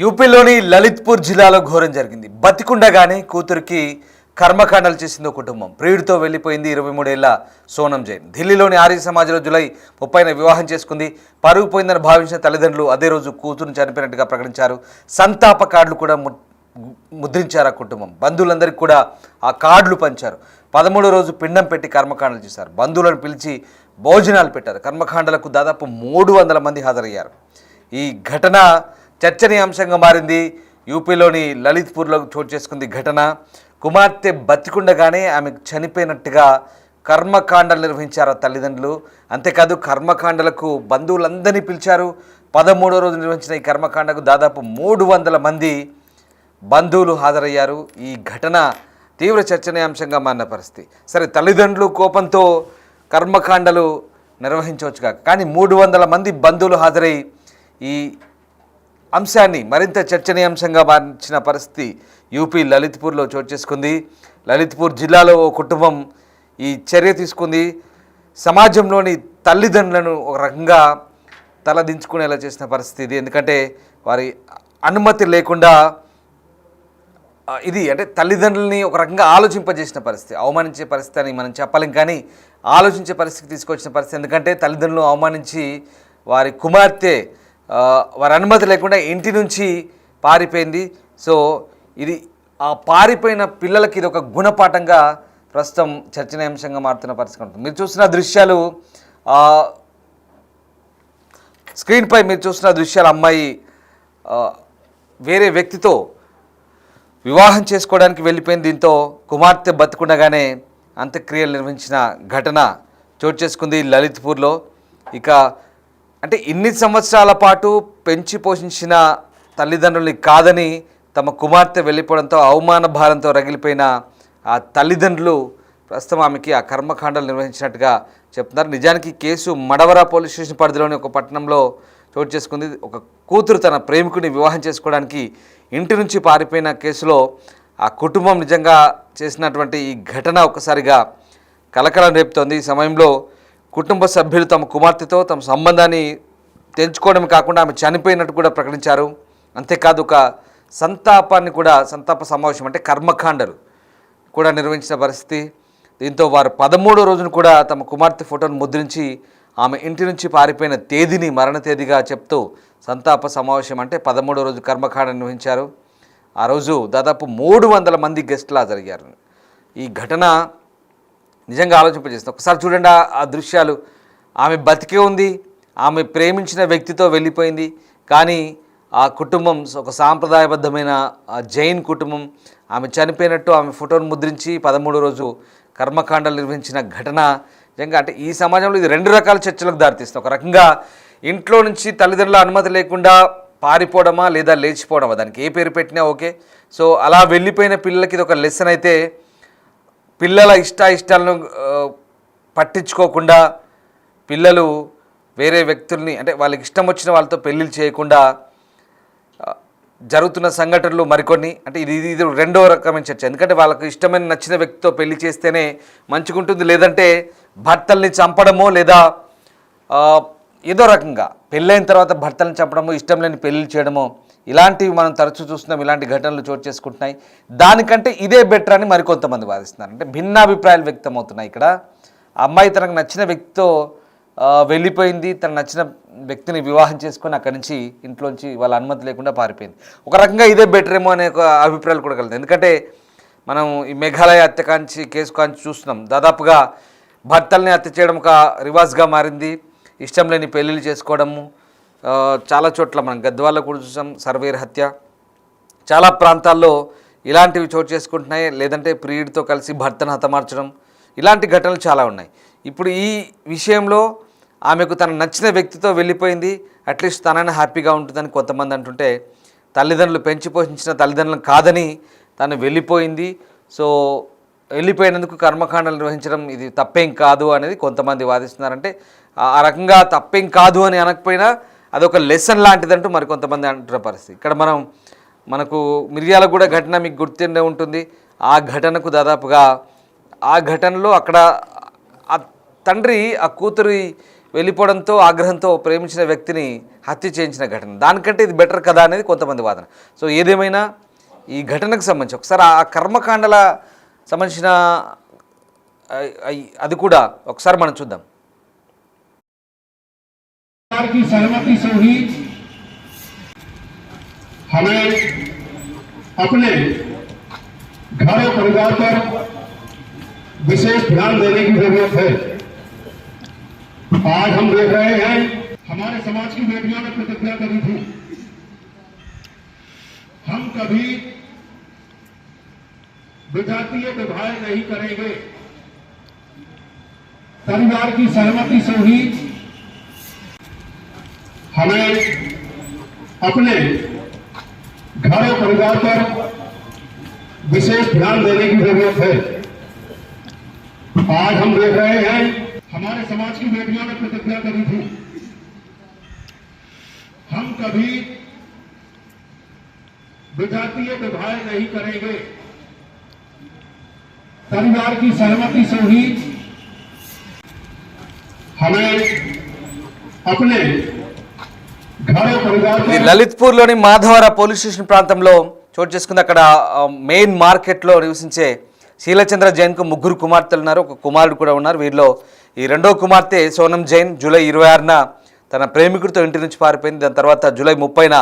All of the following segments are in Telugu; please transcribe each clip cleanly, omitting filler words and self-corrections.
యూపీలోని లలిత్పూర్ జిల్లాలో ఘోరం జరిగింది. బతికుండగానే కూతురికి కర్మకాండలు చేసింది కుటుంబం. ప్రియుడితో వెళ్ళిపోయింది 23 ఏళ్ల సోనం జైన్. ఢిల్లీలోని ఆర్య సమాజ్లో జూలై 30న వివాహం చేసుకుంది. పరుగు పోయిందని భావించిన తల్లిదండ్రులు అదే రోజు కూతురుని చనిపోయినట్టుగా ప్రకటించారు. సంతాప కార్డులు కూడా ముద్రించారు ఆ కుటుంబం. బంధువులందరికీ కూడా ఆ కార్డులు పంచారు. 13వ రోజు పిండం పెట్టి కర్మకాండలు చేశారు. బంధువులను పిలిచి భోజనాలు పెట్టారు. కర్మకాండలకు దాదాపు 300 మంది హాజరయ్యారు. ఈ ఘటన చర్చనీయాంశంగా మారింది. యూపీలోని లలిత్పూర్లో చోటు చేసుకుంది ఘటన. కుమార్తె బతికుండగానే ఆమె చనిపోయినట్టుగా కర్మకాండలు నిర్వహించారు తల్లిదండ్రులు. అంతేకాదు కర్మకాండలకు బంధువులందరినీ పిలిచారు. 13వ రోజు నిర్వహించిన ఈ కర్మకాండకు దాదాపు 300 మంది బంధువులు హాజరయ్యారు. ఈ ఘటన తీవ్ర చర్చనీయాంశంగా మారిన పరిస్థితి. సరే, తల్లిదండ్రులు కోపంతో కర్మకాండలు నిర్వహించవచ్చుగా, కానీ 300 మంది బంధువులు హాజరై ఈ అంశాన్ని మరింత చర్చనీయాంశంగా మార్చిన పరిస్థితి యూపీ లలిత్పూర్లో చోటు చేసుకుంది. లలిత్పూర్ జిల్లాలో ఓ కుటుంబం ఈ చర్య తీసుకుంది. సమాజంలోని తల్లిదండ్రులను ఒక రకంగా తలదించుకునేలా చేసిన పరిస్థితి ఇది. ఎందుకంటే వారి అనుమతి లేకుండా ఇది అంటే తల్లిదండ్రులని ఒక రకంగా ఆలోచింపజేసిన పరిస్థితి, అవమానించే పరిస్థితి అని మనం చెప్పలేం, కానీ ఆలోచించే పరిస్థితికి తీసుకొచ్చిన పరిస్థితి. ఎందుకంటే తల్లిదండ్రులను అవమానించి వారి కుమార్తె వారి అనుమతి లేకుండా ఇంటి నుంచి పారిపోయింది. సో ఇది ఆ పారిపోయిన పిల్లలకి ఇది ఒక గుణపాఠంగా ప్రస్తుతం చర్చనీయాంశంగా మారుతున్న పరిస్థితి ఉంటుంది. మీరు చూసిన దృశ్యాలు, స్క్రీన్పై మీరు చూసిన దృశ్యాలు, అమ్మాయి వేరే వ్యక్తితో వివాహం చేసుకోవడానికి వెళ్ళిపోయింది. దీంతో కుమార్తె బతికుండగానే అంత్యక్రియలు నిర్వహించిన ఘటన చోటు చేసుకుంది లలిత్పూర్లో. ఇక అంటే ఇన్ని సంవత్సరాల పాటు పెంచి పోషించిన తల్లిదండ్రుల్ని కాదని తమ కుమార్తె వెళ్ళిపోవడంతో అవమాన భారంతో రగిలిపోయిన ఆ తల్లిదండ్రులు ప్రస్తుతం ఆమెకి ఆ కర్మకాండలు నిర్వహించినట్టుగా చెప్తున్నారు. నిజానికి కేసు మడవర పోలీస్ స్టేషన్ పరిధిలోని ఒక పట్టణంలో చోటు చేసుకుంది. ఒక కూతురు తన ప్రేమికుని వివాహం చేసుకోవడానికి ఇంటి నుంచి పారిపోయిన కేసులో ఆ కుటుంబం నిజంగా చేసినటువంటి ఈ ఘటన ఒక్కసారిగా కలకలం రేపుతోంది. ఈ సమయంలో కుటుంబ సభ్యులు తమ కుమార్తెతో తమ సంబంధాన్ని తెంచుకోవడం కాకుండా ఆమె చనిపోయినట్టు కూడా ప్రకటించారు. అంతేకాదు ఒక సంతాప సమావేశం అంటే కర్మకాండలు కూడా నిర్వహించిన పరిస్థితి. దీంతో వారు 13వ రోజును కూడా తమ కుమార్తె ఫోటోను ముద్రించి ఆమె ఇంటి నుంచి పారిపోయిన తేదీని మరణ తేదీగా చెప్తూ సంతాప సమావేశం అంటే 13వ రోజు కర్మకాండ నిర్వహించారు. ఆ రోజు దాదాపు 300 మంది గెస్టులా జరిగారు. ఈ ఘటన నిజంగా ఆలోచింపజేస్తుంది. ఒకసారి చూడండి ఆ దృశ్యాలు. ఆమె బతికే ఉంది, ఆమె ప్రేమించిన వ్యక్తితో వెళ్ళిపోయింది, కానీ ఆ కుటుంబం ఒక సాంప్రదాయబద్ధమైన జైన్ కుటుంబం ఆమె చనిపోయినట్టు ఆమె ఫోటోను ముద్రించి 13వ రోజు కర్మకాండలు నిర్వహించిన ఘటన నిజంగా అంటే ఈ సమాజంలో ఇది 2 రకాల చర్చలకు దారితీస్తుంది. ఒక రకంగా ఇంట్లో నుంచి తల్లిదండ్రుల అనుమతి లేకుండా పారిపోవడమా లేదా లేచిపోవడమా, దానికి ఏ పేరు పెట్టినా ఓకే. సో అలా వెళ్ళిపోయిన పిల్లలకి ఇది ఒక లెసన్ అయితే, పిల్లల ఇష్టాలను పట్టించుకోకుండా పిల్లలు వేరే వ్యక్తుల్ని అంటే వాళ్ళకి ఇష్టం వచ్చిన వాళ్ళతో పెళ్ళిళ్ళు చేయకుండా జరుగుతున్న సంఘటనలు మరికొన్ని. అంటే ఇది రెండో రకమైన చర్చ. ఎందుకంటే వాళ్ళకు ఇష్టమైన నచ్చిన వ్యక్తితో పెళ్లి చేస్తేనే మంచిగా ఉంటుంది, లేదంటే భర్తల్ని చంపడమో లేదా ఏదో రకంగా పెళ్ళైన తర్వాత భర్తలను చంపడమో, ఇష్టం లేని పెళ్లి చేయడమో, ఇలాంటివి మనం తరచూ చూస్తున్నాం. ఇలాంటి ఘటనలు చోటు చేసుకుంటున్నాయి. దానికంటే ఇదే బెటర్ అని మరికొంతమంది వాదిస్తున్నారు. అంటే భిన్నాభిప్రాయాలు వ్యక్తం అవుతున్నాయి. ఇక్కడ అమ్మాయి తనకు నచ్చిన వ్యక్తితో వెళ్ళిపోయింది, తనకు నచ్చిన వ్యక్తిని వివాహం చేసుకొని అక్కడి నుంచి ఇంట్లోంచి వాళ్ళ అనుమతి లేకుండా పారిపోయింది. ఒక రకంగా ఇదే బెటర్ ఏమో అనే ఒక అభిప్రాయాలు కూడా కలుగుతాయి. ఎందుకంటే మనం ఈ మేఘాలయ హత్య కేసు కాంచి చూస్తున్నాం. దాదాపుగా భర్తల్ని హత్య చేయడం ఒక రివాజ్గా మారింది. ఇష్టం లేని పెళ్ళిళ్ళు చేసుకోవడము చాలా చోట్ల మనం గద్వాల్లో కూడా చూసాం. సర్వేర్ హత్య, చాలా ప్రాంతాల్లో ఇలాంటివి చోటు చేసుకుంటున్నాయి. లేదంటే ప్రియుడితో కలిసి భర్తను హతమార్చడం, ఇలాంటి ఘటనలు చాలా ఉన్నాయి. ఇప్పుడు ఈ విషయంలో ఆమెకు తన నచ్చిన వ్యక్తితో వెళ్ళిపోయింది, అట్లీస్ట్ తనైనా హ్యాపీగా ఉంటుందని కొంతమంది అంటుంటే, తల్లిదండ్రులు పెంచి పోషించిన తల్లిదండ్రులను కాదని తను వెళ్ళిపోయింది. సో వెళ్ళిపోయినందుకు కర్మకాండలు నిర్వహించడం ఇది తప్పేం కాదు అనేది కొంతమంది వాదిస్తున్నారంటే, ఆ రకంగా తప్పేం కాదు అని అనకపోయినా అదొక లెసన్ లాంటిదంటూ మరికొంతమంది అంటున్న పరిస్థితి. ఇక్కడ మనకు మిర్యాలగూడ ఘటన మీకు గుర్తుండే ఉంటుంది. ఆ ఘటనకు దాదాపుగా ఆ ఘటనలో అక్కడ ఆ తండ్రి ఆ కూతురి వెళ్ళిపోవడంతో ఆగ్రహంతో ప్రేమించిన వ్యక్తిని హత్య చేయించిన ఘటన, దానికంటే ఇది బెటర్ కదా అనేది కొంతమంది వాదన. సో ఏదేమైనా ఈ ఘటనకు సంబంధించి ఒకసారి ఆ కర్మకాండల సంబంధించిన అది కూడా ఒకసారి మనం చూద్దాం. की सहमति से ही हमें अपने घर और परिवार पर विशेष ध्यान देने की जरूरत है। आज हम देख रहे हैं हमारे समाज की बेटियों ने प्रतिज्ञा करी थी, हम कभी विजातीय विभाजन नहीं करेंगे। परिवार की सहमति से ही हमें अपने घर और परिवार पर विशेष ध्यान देने की जरूरत है। आज हम देख रहे हैं हमारे समाज की बेटियों ने प्रतिज्ञा करी थी, हम कभी विजातीय विभाजन नहीं करेंगे। परिवार की सहमति से ही हमें अपने ఇది లలిత్పూర్లోని మాధవర పోలీస్ స్టేషన్ ప్రాంతంలో చోటు చేసుకుంది. అక్కడ మెయిన్ మార్కెట్లో నివసించే శీలచంద్ర జైన్కు 3 కుమార్తెలు ఉన్నారు, ఒక కుమారుడు కూడా ఉన్నారు. వీరిలో ఈ రెండో కుమార్తె సోనం జైన్ జూలై 26న తన ప్రేమికుడితో ఇంటి నుంచి పారిపోయింది. దాని తర్వాత జూలై 30న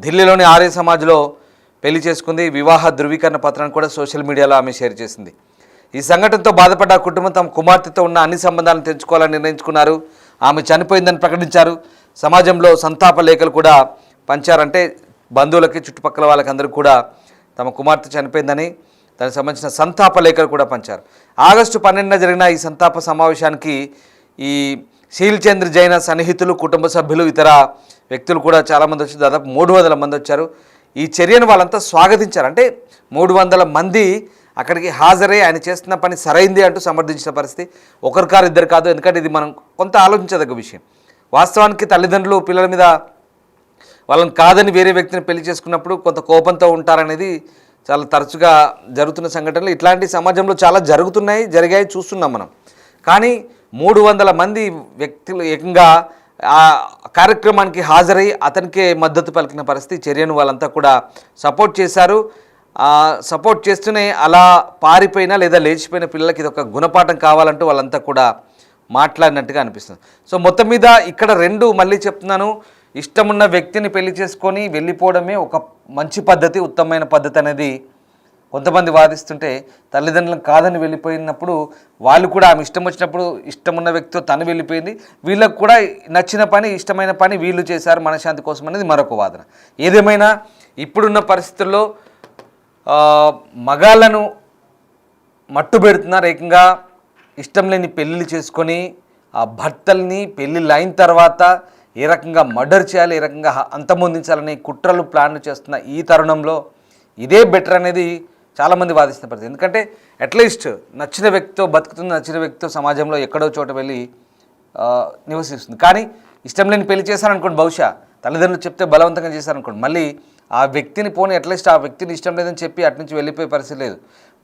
ఢిల్లీలోని ఆర్య సమాజ్లో పెళ్లి చేసుకుంది. వివాహ ధృవీకరణ పత్రాన్ని కూడా సోషల్ మీడియాలో ఆమె షేర్ చేసింది. ఈ సంఘటనతో బాధపడ్డ ఆ కుటుంబం తమ కుమార్తెతో ఉన్న అన్ని సంబంధాలను తెంచుకోవాలని నిర్ణయించుకున్నారు. ఆమె చనిపోయిందని ప్రకటించారు. సమాజంలో సంతాప లేఖలు కూడా పంచారంటే బంధువులకి చుట్టుపక్కల వాళ్ళకి అందరికీ కూడా తమ కుమార్తె చనిపోయిందని దానికి సంబంధించిన సంతాప లేఖలు కూడా పంచారు. ఆగస్టు 12న జరిగిన ఈ సంతాప సమావేశానికి ఈ శీల్చంద్ర జైన సన్నిహితులు, కుటుంబ సభ్యులు, ఇతర వ్యక్తులు కూడా చాలామంది వచ్చి దాదాపు 300 మంది వచ్చారు. ఈ చర్యను వాళ్ళంతా స్వాగతించారు. అంటే 300 మంది అక్కడికి హాజరై ఆయన చేస్తున్న పని సరైంది అంటూ సమర్థించిన పరిస్థితి. ఒకరు కాదు, ఇద్దరు కాదు. ఎందుకంటే ఇది మనం కొంత ఆలోచించదగ్గ విషయం. వాస్తవానికి తల్లిదండ్రులు పిల్లల మీద వాళ్ళని కాదని వేరే వ్యక్తిని పెళ్లి చేసుకున్నప్పుడు కొంత కోపంతో ఉంటారనేది చాలా తరచుగా జరుగుతున్న సంఘటనలు. ఇట్లాంటి సమాజంలో చాలా జరిగాయి, చూస్తున్నాం మనం. కానీ 300 మంది వ్యక్తులు ఏకంగా ఆ కార్యక్రమానికి హాజరై అతనికే మద్దతు పలికిన పరిస్థితి. చర్యను వాళ్ళంతా కూడా సపోర్ట్ చేశారు. సపోర్ట్ చేస్తూనే అలా పారిపోయినా లేదా లేచిపోయిన పిల్లలకి ఇది ఒక గుణపాఠం కావాలంటూ వాళ్ళంతా కూడా మాట్లాడినట్టుగా అనిపిస్తుంది. సో మొత్తం మీద ఇక్కడ మళ్ళీ చెప్తున్నాను, ఇష్టమున్న వ్యక్తిని పెళ్లి చేసుకొని వెళ్ళిపోవడమే ఒక మంచి పద్ధతి, ఉత్తమమైన పద్ధతి అనేది కొంతమంది వాదిస్తుంటే, తల్లిదండ్రులను కాదని వెళ్ళిపోయినప్పుడు వాళ్ళు కూడా ఆమె ఇష్టం వచ్చినప్పుడు ఇష్టమున్న వ్యక్తితో తను వెళ్ళిపోయింది, వీళ్ళకు కూడా నచ్చిన పని, ఇష్టమైన పని వీళ్ళు చేశారు మనశ్శాంతి కోసం అనేది మరొక వాదన. ఏదేమైనా ఇప్పుడున్న పరిస్థితుల్లో మగాళ్ళను మట్టు పెడుతున్నారు. ఏకంగా ఇష్టం లేని పెళ్ళిళ్ళు చేసుకొని ఆ భర్తల్ని పెళ్ళిళ్ళు అయిన తర్వాత ఏ రకంగా మర్డర్ చేయాలి, ఏ రకంగా అంతమొందించాలని కుట్రలు ప్లాన్లు చేస్తున్న ఈ తరుణంలో ఇదే బెటర్ అనేది చాలామంది వాదిస్తున్న పరిస్థితి. ఎందుకంటే అట్లీస్ట్ నచ్చిన వ్యక్తితో బతుకుతుంది, నచ్చిన వ్యక్తితో సమాజంలో ఎక్కడో చోట వెళ్ళి నివసిస్తుంది. కానీ ఇష్టం లేని పెళ్లి చేశారనుకోండి, బహుశా తల్లిదండ్రులు చెప్తే బలవంతంగా చేశారనుకోండి, మళ్ళీ ఆ వ్యక్తిని పోనీ అట్లీస్ట్ ఆ వ్యక్తిని ఇష్టం లేదని చెప్పి అటు నుంచి వెళ్ళిపోయే పరిస్థితి లేదు.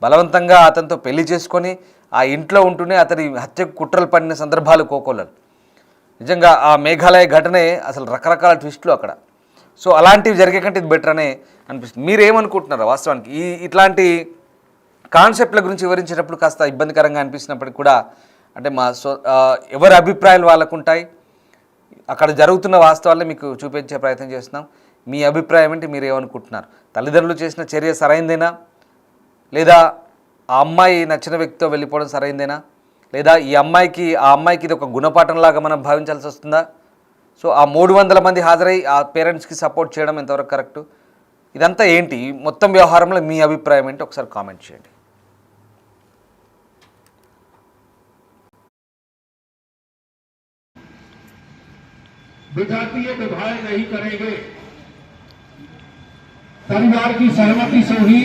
బలవంతంగా అతనితో పెళ్లి చేసుకొని ఆ ఇంట్లో ఉంటూనే అతని హత్యకు కుట్రలు పడిన సందర్భాలు కోకొల్లలు. నిజంగా ఆ మేఘాలయ ఘటనే అసలు రకరకాల ట్విస్టులు అక్కడ. సో అలాంటివి జరిగే కంటే ఇది బెటర్ అనే అనిపిస్తుంది. మీరేమనుకుంటున్నారు వాస్తవానికి ఇట్లాంటి కాన్సెప్ట్ల గురించి వివరించేటప్పుడు కాస్త ఇబ్బందికరంగా అనిపిస్తున్నప్పటికీ కూడా, అంటే ఎవరి అభిప్రాయాలు వాళ్ళకు ఉంటాయి. అక్కడ జరుగుతున్న వాస్తవాలనే మీకు చూపించే ప్రయత్నం చేస్తున్నాం. మీ అభిప్రాయం ఏంటి? మీరు ఏమనుకుంటున్నారు? తల్లిదండ్రులు చేసిన చర్య సరైందేనా, లేదా ఆ అమ్మాయి నచ్చిన వ్యక్తితో వెళ్ళిపోవడం సరైందేనా, లేదా ఆ అమ్మాయికి ఇది ఒక గుణపాఠంలాగా మనం భావించాల్సి వస్తుందా? సో ఆ 300 మంది హాజరై ఆ పేరెంట్స్కి సపోర్ట్ చేయడం ఎంతవరకు కరెక్టు? ఇదంతా ఏంటి మొత్తం వ్యవహారంలో మీ అభిప్రాయం ఏంటి? ఒకసారి కామెంట్ చేయండి. विजातीय विभाजन नहीं करेंगे। परिवार की सहमति से ही